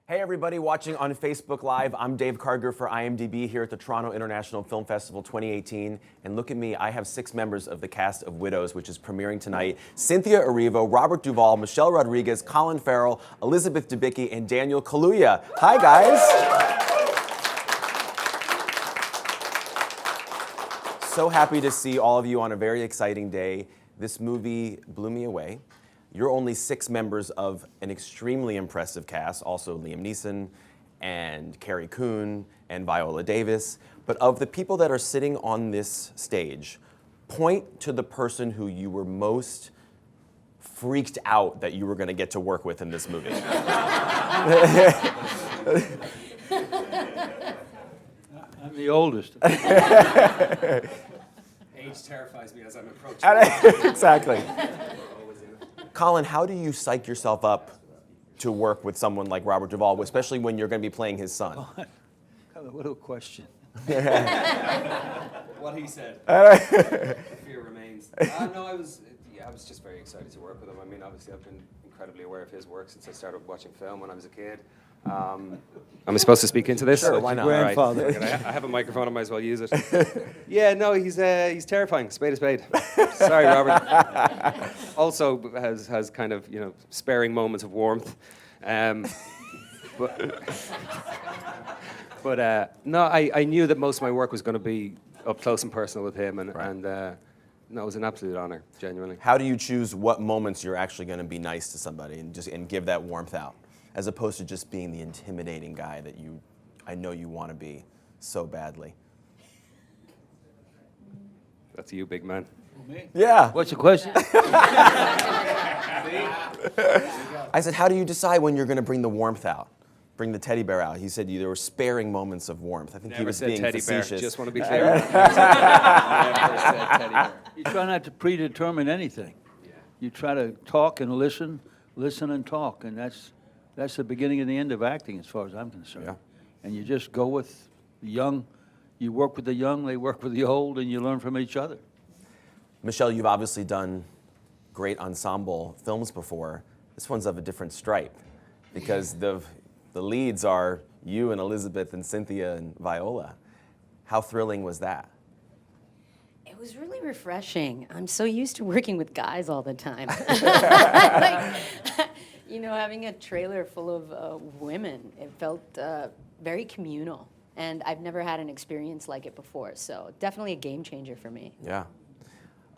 Hey everybody watching on Facebook Live, I'm Dave Karger for IMDb here at the Toronto International Film Festival 2018. And look at me, I have 6 members of the cast of Widows, which is premiering tonight. Cynthia Erivo, Robert Duvall, Michelle Rodriguez, Colin Farell, Elizabeth Debicki, and Daniel Kaluuya. Hi guys. So happy to see all of you on a very exciting day. This movie blew me away. You're only 6 members of an extremely impressive cast, also Liam Neeson and Carrie Coon and Viola Davis. But of the people that are sitting on this stage, point to the person who you were most freaked out that you were going to get to work with in this movie. I'm the oldest. Age terrifies me as I'm approaching. Exactly. Colin, how do you psych yourself up to work with someone like Robert Duvall, especially when you're going to be playing his son? What a question. What he said. The fear remains. No, I was just very excited to work with him. I mean, obviously, I've been incredibly aware of his work since I started watching film when I was a kid. Am I supposed to speak into this? Sure, why not? Grandfather. Right. I have a microphone, I might as well use it. Yeah, no, he's terrifying. Spade is spade. Sorry, Robert. Also has kind of, sparing moments of warmth. But no, I knew that most of my work was going to be up close and personal with him, and no, it was an absolute honor, genuinely. How do you choose what moments you're actually going to be nice to somebody and give that warmth out, as opposed to just being the intimidating guy that I know you want to be so badly? That's you, big man. Me? Yeah. What's the question? I said, how do you decide when you're going to bring the warmth out? Bring the teddy bear out. He said there were sparing moments of warmth. I think he Never was said being teddy bear. facetious. Just want to be clear. Never said teddy bear. You try not to predetermine anything. Yeah. You try to talk and listen and talk, and that's the beginning and the end of acting, as far as I'm concerned. Yeah. And you just go with the young. You work with the young, they work with the old, and you learn from each other. Michelle, you've obviously done great ensemble films before. This one's of a different stripe because the leads are you and Elizabeth and Cynthia and Viola. How thrilling was that? It was really refreshing. I'm so used to working with guys all the time. Having a trailer full of women, it felt very communal. And I've never had an experience like it before, so definitely a game changer for me. Yeah.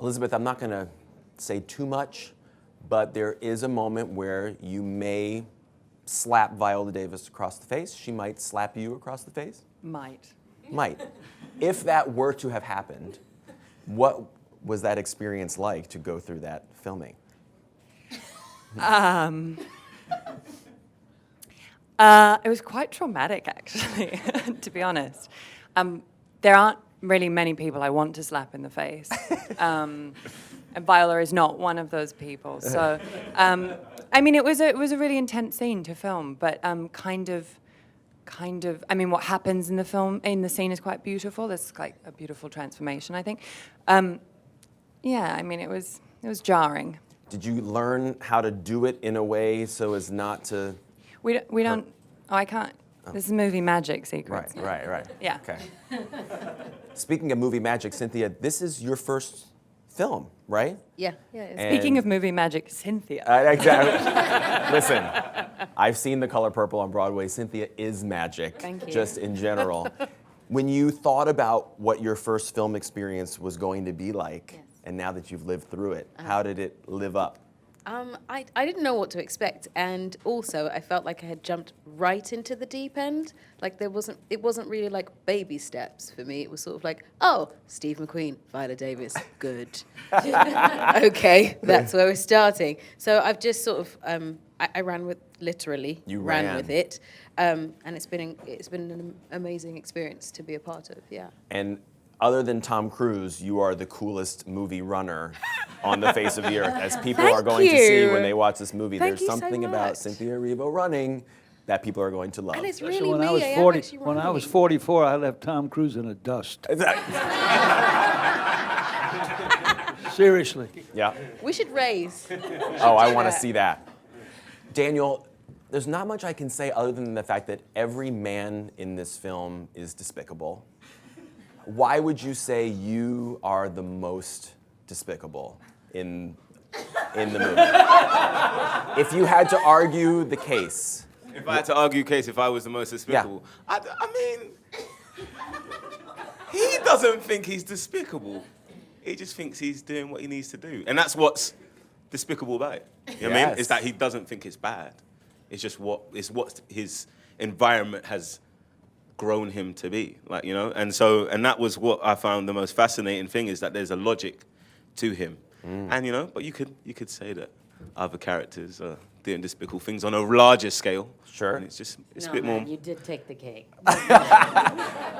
Elizabeth, I'm not going to say too much, but there is a moment where you may slap Viola Davis across the face. She might slap you across the face. Might. If that were to have happened, what was that experience like to go through that filming? It was quite traumatic, actually, to be honest. There aren't really many people I want to slap in the face. And Viola is not one of those people. So, it was a really intense scene to film, but what happens in the scene is quite beautiful. There's like a beautiful transformation, I think. It was jarring. Did you learn how to do it in a way so as not to... We don't. Oh, I can't. Oh. This is movie magic secrets. Right. Yeah. Okay. Speaking of movie magic, Cynthia, this is your first film, right? Yeah. Speaking of movie magic, Cynthia. Exactly. Listen, I've seen The Color Purple on Broadway. Cynthia is magic. Thank you. Just in general. When you thought about what your first film experience was going to be like, yes. And now that you've lived through it, how did it live up? I didn't know what to expect, and also I felt like I had jumped right into the deep end. Like it wasn't really like baby steps for me. It was sort of like, oh, Steve McQueen, Viola Davis, good. Okay, that's where we're starting. So I've just sort of I ran with literally You ran ran. with it, and it's been an amazing experience to be a part of. Yeah. And other than Tom Cruise, you are the coolest movie runner on the face of the earth, as people are going to see when they watch this movie. Thank There's you so something about much. Cynthia Erivo running that people are going to love. And it's Especially really when me. I was I am 40. actually When I was running. 44, I left Tom Cruise in the dust. Seriously. Yeah. We should raise. Oh, I want to see that. Daniel, There's not much I can say other than the fact that every man in this film is despicable. Why would you say you are the most despicable in the movie? If you had to argue the case. If I had to argue case, if I was the most despicable, I mean, he doesn't think he's despicable. He just thinks he's doing what he needs to do. And that's what's despicable about it. You know what I mean? Is that he doesn't think it's bad. It's just what his environment has grown him to be, like, you know? And that was what I found the most fascinating thing, is that there's a logic to him. And, you know, but you could say that other characters are doing despicable things on a larger scale. Sure. And it's No, a bit man, more. you did take the cake.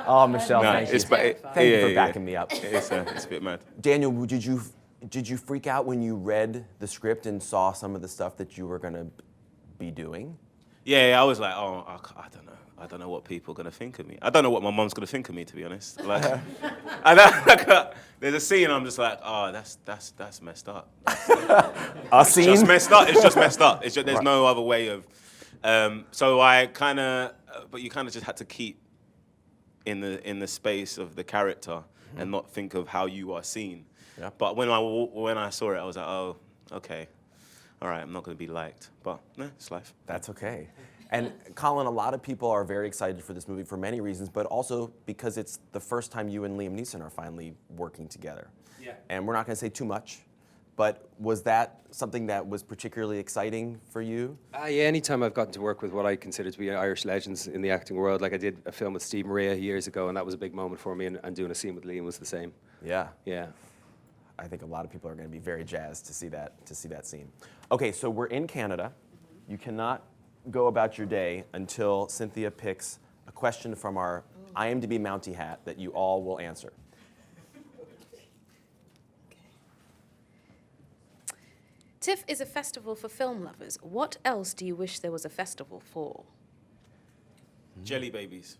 Oh, Michelle, No, thank you. it's Thank you for backing me up. It's a bit mad. Daniel, did you freak out when you read the script and saw some of the stuff that you were going to be doing? Yeah, I was like, oh, I don't know. I don't know what people are going to think of me. I don't know what my mom's going to think of me, to be honest. Like, there's a scene I'm just like, oh, that's messed up. A scene? It's just messed up. It's just messed up. There's no other way of. So I kind of, but you kind of just had to keep in the space of the character and not think of how you are seen. Yeah. But when I saw it, I was like, oh, okay, all right, I'm not going to be liked, but it's life. That's okay. And Colin, a lot of people are very excited for this movie for many reasons, but also because it's the first time you and Liam Neeson are finally working together. Yeah. And we're not going to say too much, but was that something that was particularly exciting for you? Yeah, anytime I've gotten to work with what I consider to be Irish legends in the acting world, like I did a film with Steve Maria years ago, and that was a big moment for me, and doing a scene with Liam was the same. Yeah. Yeah. I think a lot of people are going to be very jazzed to see that scene. Okay, so we're in Canada. You cannot go about your day until Cynthia picks a question from our IMDb Mountie hat that you all will answer. TIFF is a festival for film lovers. What else do you wish there was a festival for? Jelly babies.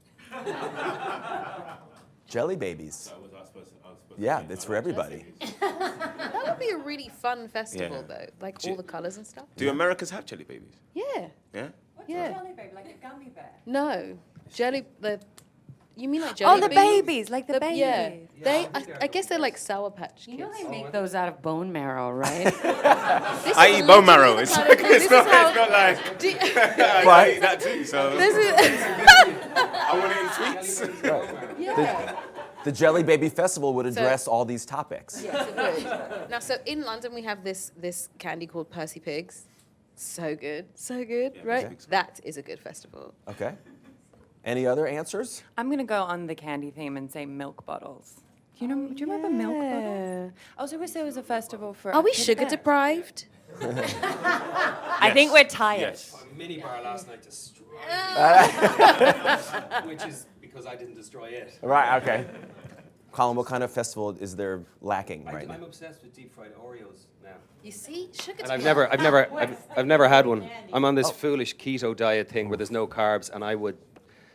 Jelly babies. Was I supposed to Yeah, it's for everybody. That would be a really fun festival, Yeah. though. Like all the colours and stuff. Do Americans have jelly babies? Yeah. Yeah? Yeah. Jelly baby, like a gummy bear. No. You mean like jelly Oh, the beans? babies, like the babies. Yeah. I guess they're like Sour Patch Kids. You know they make those out of bone marrow, right? This I is eat bone literally marrow. the It's kind like, of thing- it's this not is how- it's not like Do you- I eat that too. So This is I want it in sweets. yeah. The Jelly Baby Festival would address all these topics. Yes, it would. Now, so in London we have this candy called Percy Pigs. So good, right? okay. That is a good festival. Okay. Any other answers? I'm gonna go on the candy theme and say milk bottles. Do you remember milk bottles? I also wish there was a festival for. Are we Kid sugar Bear. deprived? I think we're tired. Yes. A mini bar last night destroyed, which is because I didn't destroy it. Right, okay. Colin, what kind of festival is there lacking right I'm now? obsessed with deep fried Oreos now. You see, sugar. And to I've me- never had one. I'm on this foolish keto diet thing where there's no carbs, and I would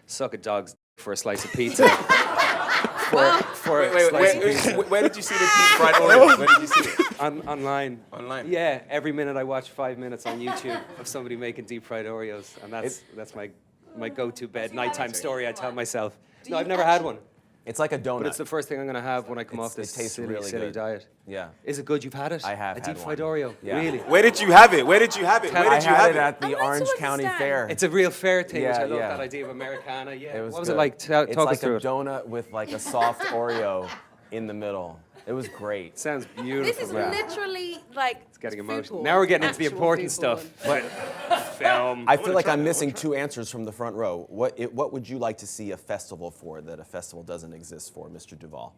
suck a dog's dick for a slice of pizza. for a slice of pizza. Where did you see the deep fried Oreos? Where did you see it? Online. Online? Yeah, every minute I watch 5 minutes on YouTube of somebody making deep fried Oreos, and that's my go-to bed nighttime story I tell myself. No, I've never had one, It's like a donut. but it's the first thing I'm gonna have when I come off It this tastes silly, really silly good. diet. Yeah. Is it good? You've had it? I have a had deep fried one. Oreo. Yeah. Really? Where did you have it? Where did you have it? Where I did you had have it at the I want to Orange County understand. Fair. It's a real fair thing, which Yeah, I love yeah. that idea of Americana. Yeah. was What was good. it like? It's Talk like us through a it. donut with like a soft Oreo in the middle. It was great. Sounds beautiful. This is Yeah. literally like. It's getting food emotional. porn. Now we're getting into the Actual important food stuff. porn. But film. I feel like I'm missing two answers from the front row. What would you like to see a festival for that a festival doesn't exist for, Mr. Duvall?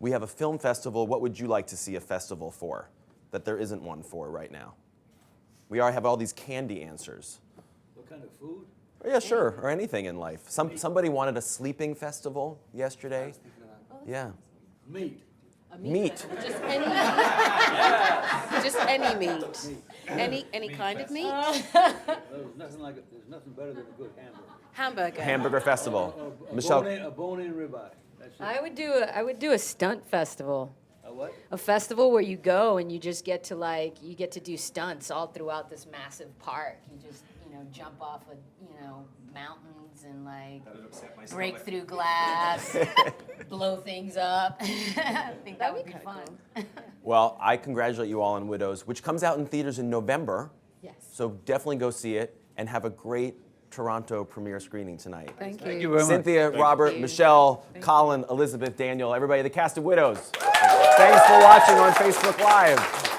We have a film festival. What would you like to see a festival for that there isn't one for right now? We have all these candy answers. What kind of food? Yeah, sure, or anything in life. Somebody wanted a sleeping festival yesterday. Yeah. Meat. Meat. Just any. Just any meat. Any kind of meat. There's nothing better than a good hamburger. Hamburger. Hamburger festival. Michelle. A bone-in ribeye. That's it. I would do a stunt festival. what? A festival where you go and you just get to you get to do stunts all throughout this massive park. You just, jump off of, mountains and break through glass, blow things up. I think that would be fun. Well, I congratulate you all on Widows, which comes out in theaters in November. Yes. So definitely go see it and have a great Toronto premiere screening tonight. Thank you. Thank you very much. Cynthia, Robert, Michelle, Colin, Elizabeth, Daniel, everybody, the cast of Widows. Thanks for watching on Facebook Live.